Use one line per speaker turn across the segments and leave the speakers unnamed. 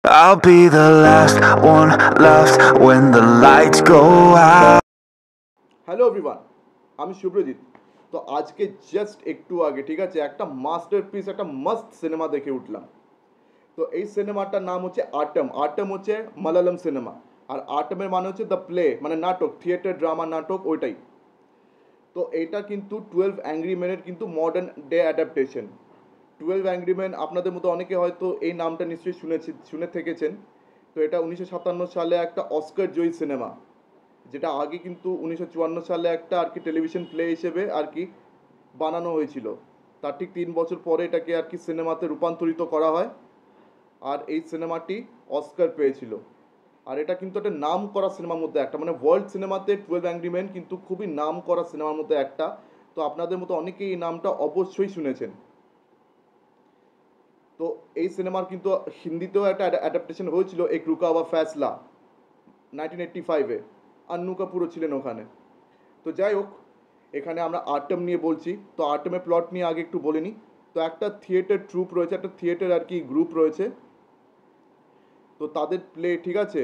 I'll be the last one left when the lights go out.
Hello everyone, আমি শুভ্রজিৎ। তো আজকে just একটু আগে ঠিক আছে একটা মাস্টারপিস, একটা মাস্ট সিনেমা দেখে উঠলাম। তো এই সিনেমাটার নাম হচ্ছে আটম। আটম হচ্ছে মালায়ালাম সিনেমা, আর আটমের মানে হচ্ছে দ্য প্লে, মানে নাটক, থিয়েটার ড্রামা নাটক ওইটাই। তো এটা কিন্তু 12 অ্যাংরি ম্যানের কিন্তু modern day adaptation. 12 angry man আপনাদের মতো অনেকে হয়তো এই নামটা নিশ্চয়ই শুনে থেকেছেন। তো এটা 1957 সালে একটা অস্কার জয়ী সিনেমা, যেটা আগে কিন্তু 1954 সালে একটা আর কি টেলিভিশন প্লে হিসেবে আর কি বানানো হয়েছিল। তার ঠিক 3 বছর পরে এটাকে আর কি সিনেমাতে রূপান্তরিত করা হয়, আর এই সিনেমাটি অস্কার পেয়েছিল। আর এটা কিন্তু একটা নাম করা সিনেমার মধ্যে একটা, মানে ওয়ার্ল্ড সিনেমাতে 12 অ্যাংরি ম্যান কিন্তু খুবই নাম করা সিনেমার মধ্যে একটা। তো আপনাদের মতো অনেকেই এই নামটা অবশ্যই শুনেছেন। তো এই সিনেমার কিন্তু হিন্দিতেও একটা অ্যাডাপ্টেশন হয়েছিল, এক রুকা হুয়া ফ্যাসলা, 1985-এ। আন্নু কাপুরও ছিলেন ওখানে। তো যাই হোক, এখানে আমরা আটম নিয়ে বলছি। তো আটমের প্লট নিয়ে আগে একটু বলে নিই। তো একটা থিয়েটার ট্রুপ রয়েছে, একটা থিয়েটার আর কি গ্রুপ রয়েছে। তো তাদের প্লে ঠিক আছে,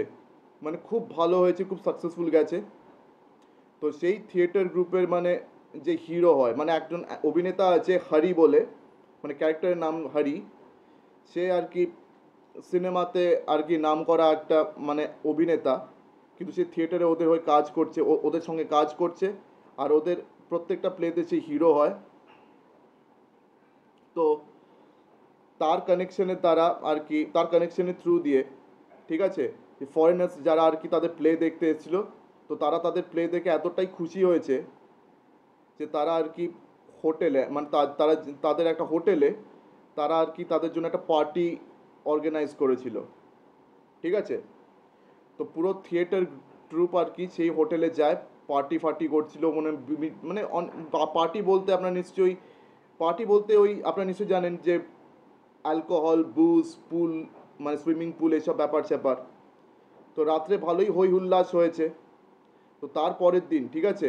মানে খুব ভালো হয়েছে, খুব সাকসেসফুল গেছে। তো সেই থিয়েটার গ্রুপের মানে যে হিরো হয়, মানে একজন অভিনেতা আছে হরি বলে, মানে ক্যারেক্টারের নাম হরি। সে আর কি সিনেমাতে আর কি নাম করা একটা মানে অভিনেতা, কিন্তু সে থিয়েটারে ওদের হয়ে কাজ করছে, ওদের সঙ্গে কাজ করছে। আর ওদের প্রত্যেকটা প্লেতে সে হিরো হয়। তো তার কানেকশনের দ্বারা আর কি, তার কানেকশনের থ্রু দিয়ে ঠিক আছে, ফরেনার্স যারা আর কি তাদের প্লে দেখতে এসেছিলো, তো তারা তাদের প্লে দেখে এতটাই খুশি হয়েছে যে তারা আর কি হোটেলে, মানে তারা তাদের একটা হোটেলে তারা আর কি তাদের জন্য একটা পার্টি অর্গানাইজ করেছিল। ঠিক আছে, তো পুরো থিয়েটার ট্রুপ আর কি সেই হোটেলে যায়, পার্টি ফার্টি করছিল। মানে পার্টি বলতে আপনার নিশ্চয়ই, পার্টি বলতে ওই আপনারা নিশ্চয়ই জানেন যে অ্যালকোহল, বুজ, পুল, মানে সুইমিং পুল, এসব ব্যাপার স্যাপার। তো রাত্রে ভালোই হই হুল্লাস হয়েছে। তো তারপরের দিন ঠিক আছে,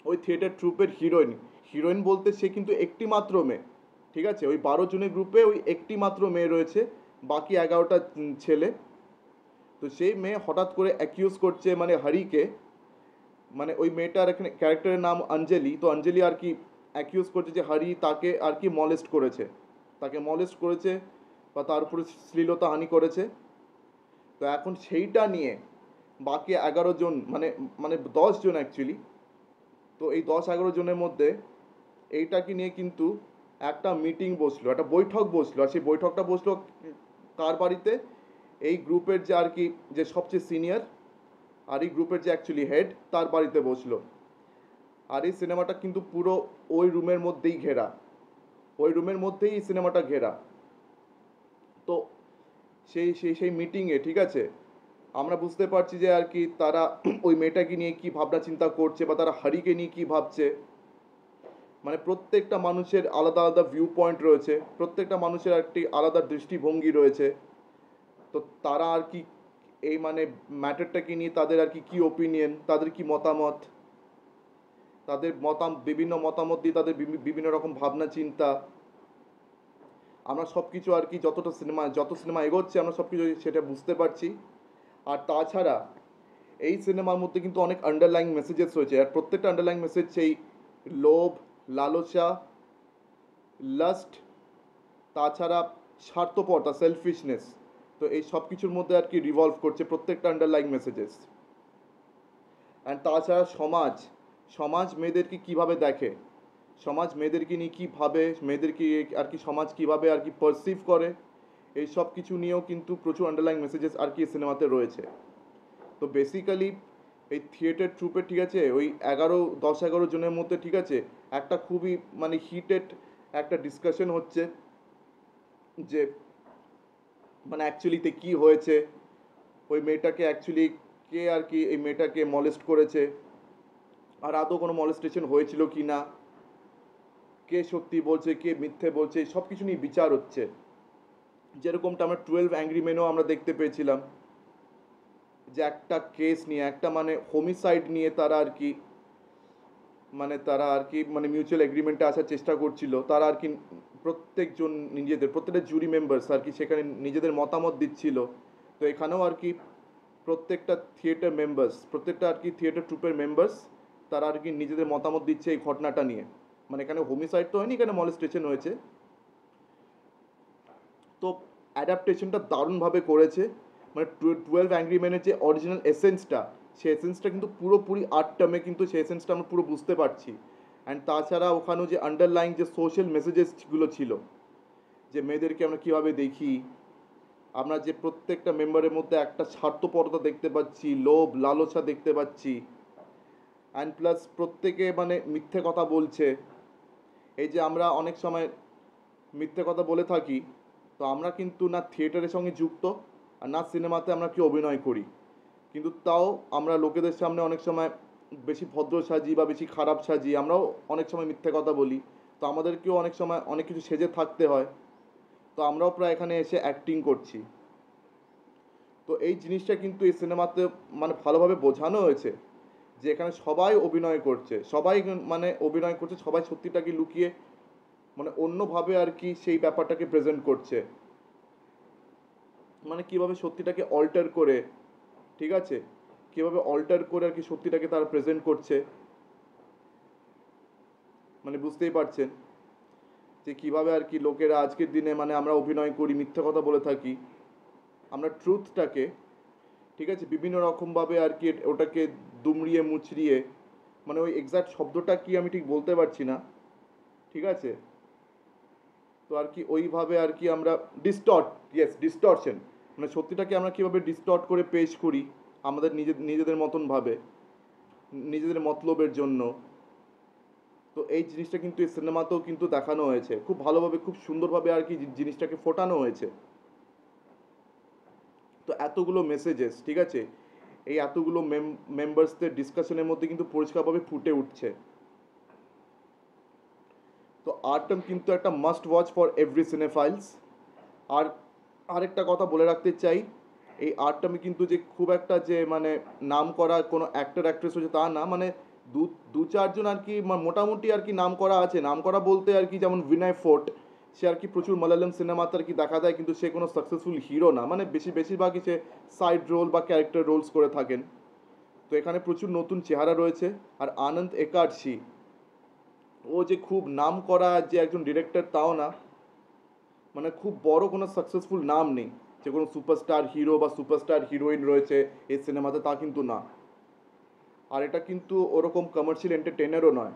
ওই থিয়েটার ট্রুপের হিরোইন, হিরোইন বলতে সে কিন্তু একটি মাত্র মেয়ে। ঠিক আছে, ওই 12 জনের গ্রুপে ওই একটি মাত্র মেয়ে রয়েছে, বাকি 11টা ছেলে। তো সেই মেয়ে হঠাৎ করে অ্যাকিউজ করছে মানে হরিকে, মানে ওই মেয়েটার এখানে ক্যারেক্টারের নাম অঞ্জলি। তো অঞ্জলি আর কি অ্যাকিউজ করছে যে হরি তাকে আর কি মলেস্ট করেছে, তাকে মলেস্ট করেছে বা তার উপরে শ্লীলতাহানি করেছে। তো এখন সেইটা নিয়ে বাকি 11 জন, মানে মানে 10 জন অ্যাকচুয়ালি। তো এই 10-11 জনের মধ্যে এইটাকে নিয়ে কিন্তু একটা মিটিং বসলো, একটা বৈঠক বসলো। আর সেই বৈঠকটা বসলো কার বাড়িতে? এই গ্রুপের যে আর কি যে সবচেয়ে সিনিয়র, আর এই গ্রুপের যে অ্যাকচুয়ালি হেড, তার বাড়িতে বসলো। আর এই সিনেমাটা কিন্তু পুরো ওই রুমের মধ্যেই ঘেরা, ওই রুমের মধ্যেই এই সিনেমাটা ঘেরা। তো সেই সেই সেই মিটিংয়ে ঠিক আছে, আমরা বুঝতে পারছি যে আর কি তারা ওই মেয়েটাকে নিয়ে কি ভাবনা চিন্তা করছে, বা তারা হারিকে নিয়ে কি ভাবছে। মানে প্রত্যেকটা মানুষের আলাদা আলাদা ভিউ পয়েন্ট রয়েছে, প্রত্যেকটা মানুষের একটি আলাদা দৃষ্টিভঙ্গি রয়েছে। তো তারা আর কি এই মানে ম্যাটারটাকে নিয়ে তাদের আর কি কী ওপিনিয়ন, তাদের কি মতামত, তাদের বিভিন্ন মতামত দিয়ে তাদের বিভিন্ন রকম ভাবনা চিন্তা, আমরা সব কিছু আর কি যত সিনেমা এগোচ্ছে আমরা সব কিছু সেটা বুঝতে পারছি। আর তাছাড়া এই সিনেমার মধ্যে কিন্তু অনেক আন্ডারলাইং মেসেজেস রয়েছে, আর প্রত্যেকটা আন্ডারলাইং মেসেজ সেই লোভ, লালসা, লাস্ট, তাছাড়া স্বার্থপরতা, সেলফিশনেস। তো এই সব কিছুর মধ্যে আর কি রিভলভ করছে প্রত্যেকটা আন্ডারলাইং মেসেজেস। অ্যান্ড তাছাড়া সমাজ, সমাজ মেয়েদেরকে কীভাবে দেখে, সমাজ মেয়েদেরকে নিয়ে কী ভাবে, মেয়েদেরকে আর কি সমাজ কীভাবে আর কি পারসিভ করে, এই সব কিছু নিয়েও কিন্তু প্রচুর আন্ডারলাইং মেসেজেস আর কি সিনেমাতে রয়েছে। তো বেসিক্যালি এই থিয়েটার ট্রুপে ঠিক আছে ওই 10-11 জনের মধ্যে ঠিক আছে একটা খুবই মানে হিটেড একটা ডিসকাশন হচ্ছে যে মানে অ্যাকচুয়ালিতে কী হয়েছে, ওই মেয়েটাকে অ্যাকচুয়ালি কে আর কি এই মেয়েটাকে মলেস্ট করেছে, আর আদৌ কোনো মলেস্টেশন হয়েছিল কি না, কে সত্যি বলছে কে মিথ্যে বলছে, সব কিছু নিয়ে বিচার হচ্ছে। যেরকমটা আমরা 12 অ্যাংরি ম্যানও আমরা দেখতে পেয়েছিলাম, যে একটা কেস নিয়ে, একটা মানে হোমিসাইড নিয়ে তারা আর কি মানে তারা আর কি মানে মিউচুয়াল এগ্রিমেন্টে আসার চেষ্টা করছিল, তারা আর কি প্রত্যেকজন প্রত্যেকটা জুরি মেম্বার্স আর কি সেখানে নিজেদের মতামত দিচ্ছিল। তো এখানেও আর কি প্রত্যেকটা থিয়েটার মেম্বার্স, প্রত্যেকটা আর কি থিয়েটার ট্রুপের মেম্বার্স তারা আর কি নিজেদের মতামত দিচ্ছে এই ঘটনাটা নিয়ে। মানে এখানে হোমিসাইড তো হয়নি, এখানে মলেস্টেশন হয়েছে। তো অ্যাডাপ্টেশনটা দারুণভাবে করেছে। মানে 12 অ্যাংরি ম্যানের যে অরিজিনাল এসেন্সটা, সেই এসেন্সটা কিন্তু পুরোপুরি টার্মে কিন্তু সেই এসেন্সটা আমরা পুরো বুঝতে পারছি। অ্যান্ড তাছাড়া ওখানেও যে আন্ডারলাইন যে সোশ্যাল মেসেজেসগুলো ছিল, যে মেয়েদেরকে আমরা কীভাবে দেখি, আমরা যে প্রত্যেকটা মেম্বারের মধ্যে একটা স্বার্থপরতা দেখতে পাচ্ছি, লোভ লালসা দেখতে পাচ্ছি, অ্যান্ড প্লাস প্রত্যেকে মানে মিথ্যে কথা বলছে। এই যে আমরা অনেক সময় মিথ্যে কথা বলে থাকি, তো আমরা কিন্তু না থিয়েটারের সঙ্গে যুক্ত আর না সিনেমাতে আমরা কি অভিনয় করি, কিন্তু তাও আমরা লোকেদের সামনে অনেক সময় বেশি ভদ্র সাজি বা বেশি খারাপ সাজি, আমরাও অনেক সময় মিথ্যে কথা বলি। তো আমাদেরকেও অনেক সময় অনেক কিছু সেজে থাকতে হয়। তো আমরাও প্রায় এখানে এসে অ্যাক্টিং করছি। তো এই জিনিসটা কিন্তু এই সিনেমাতে মানে ভালোভাবে বোঝানো হয়েছে যে এখানে সবাই অভিনয় করছে, সবাই মানে অভিনয় করছে, সবাই সত্যিটাকে লুকিয়ে মানে অন্যভাবে আর কি সেই ব্যাপারটাকে প্রেজেন্ট করছে। মানে কীভাবে সত্যিটাকে অল্টার করে, ঠিক আছে, কীভাবে অল্টার করে আর কি সত্যিটাকে তারা প্রেজেন্ট করছে। মানে বুঝতেই পারছেন যে কীভাবে আর কি লোকেরা আজকের দিনে মানে আমরা অভিনয় করি, মিথ্যা কথা বলে থাকি, আমরা ট্রুথটাকে, ঠিক আছে, বিভিন্ন রকমভাবে আর কি ওটাকে দুমড়িয়ে মুচড়িয়ে, মানে ওই এক্স্যাক্ট শব্দটা কি আমি ঠিক বলতে পারছি না, ঠিক আছে, তো আর কি ওইভাবে আর কি আমরা ডিস্টর্শন, মানে সত্যিটাকে আমরা কীভাবে ডিস্টর্ট করে পেশ করি আমাদের নিজেদের মতন ভাবে, নিজেদের মতলবের জন্য। তো এই জিনিসটা কিন্তু এই সিনেমাতেও কিন্তু দেখানো হয়েছে খুব ভালোভাবে, খুব সুন্দরভাবে আর কি জিনিসটাকে ফোটানো হয়েছে। তো এতগুলো মেসেজেস, ঠিক আছে, এই এতগুলো মেম্বার্সদের ডিসকাশনের মধ্যে কিন্তু পরিষ্কারভাবে ফুটে উঠছে। তো আর্টম কিন্তু একটা মাস্ট ওয়াচ ফর এভরি সিনেফাইলস। আর আরেকটা কথা বলে রাখতে চাই, এই আর্টটামে কিন্তু যে খুব একটা যে মানে নাম করা কোনো অ্যাক্টর অ্যাক্ট্রেস হচ্ছে তা না, মানে দু চারজন আর কি মোটামুটি আর কি নাম করা আছে। নাম করা বলতে আর কি যেমন বিনয় ফোর্ট, সে আর কি প্রচুর মালায়ালাম সিনেমাতে আর কি দেখা দেয়, কিন্তু সে কোনো সাকসেসফুল হিরো না, মানে বেশিরভাগই সে সাইড রোল বা ক্যারেক্টার রোলস করে থাকেন। তো এখানে প্রচুর নতুন চেহারা রয়েছে। আর আনন্দ একাদশী, ও যে খুব নাম করা যে একজন ডিরেক্টর তাও না, মানে খুব বড় কোনো সাকসেসফুল নাম নেই যে কোনো সুপারস্টার হিরো বা সুপারস্টার হিরোইন রয়েছে এই সিনেমাতে, তা কিন্তু না। আর এটা কিন্তু ওরকম কমার্শিয়াল এন্টারটেইনারও নয়,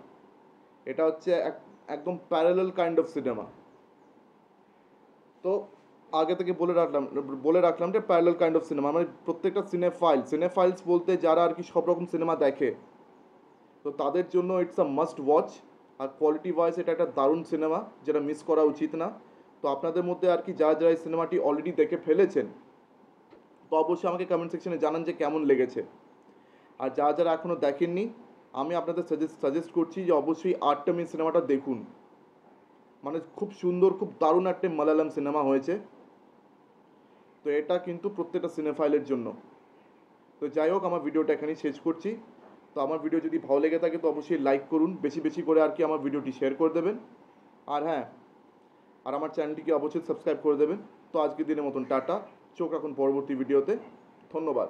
এটা হচ্ছে একদম প্যারালাল কাইন্ড অফ সিনেমা। তো আগে থেকে বলে রাখলাম যে প্যারালাল কাইন্ড অফ সিনেমা, মানে প্রত্যেকটা সিনেফাইলস বলতে যারা আর কি সব রকম সিনেমা দেখে, তো তাদের জন্য ইটস আ মাস্ট ওয়াচ। আর কোয়ালিটি ওয়াইজ এটা একটা দারুণ সিনেমা, যেটা মিস করা উচিত না। তো আপনাদের মধ্যে আর কি যারা এই সিনেমাটি অলরেডি দেখে ফেলেছেন, তো অবশ্যই আমাকে কমেন্ট সেকশনে জানান যে কেমন লেগেছে। আর যারা এখনও দেখেননি, আমি আপনাদের সাজেস্ট করছি যে অবশ্যই আর্টম এই সিনেমাটা দেখুন। মানে খুব সুন্দর, খুব দারুণ একটা মালায়ালাম সিনেমা হয়েছে। তো এটা কিন্তু প্রত্যেকটা সিনেফাইলের জন্য। তো যাই হোক, আমার ভিডিওটা এখানেই শেষ করছি। তো আমার ভিডিও যদি ভালো লেগে থাকে তো অবশ্যই লাইক করুন, বেশি করে আর কি আমার ভিডিওটি শেয়ার করে দেবেন। আর হ্যাঁ, আর আমার চ্যানেলটিকে অবশ্যই সাবস্ক্রাইব করে দেবেন। তো আজকের দিনের মতন টাটা, চোখ রাখুন পরবর্তী ভিডিওতে। ধন্যবাদ।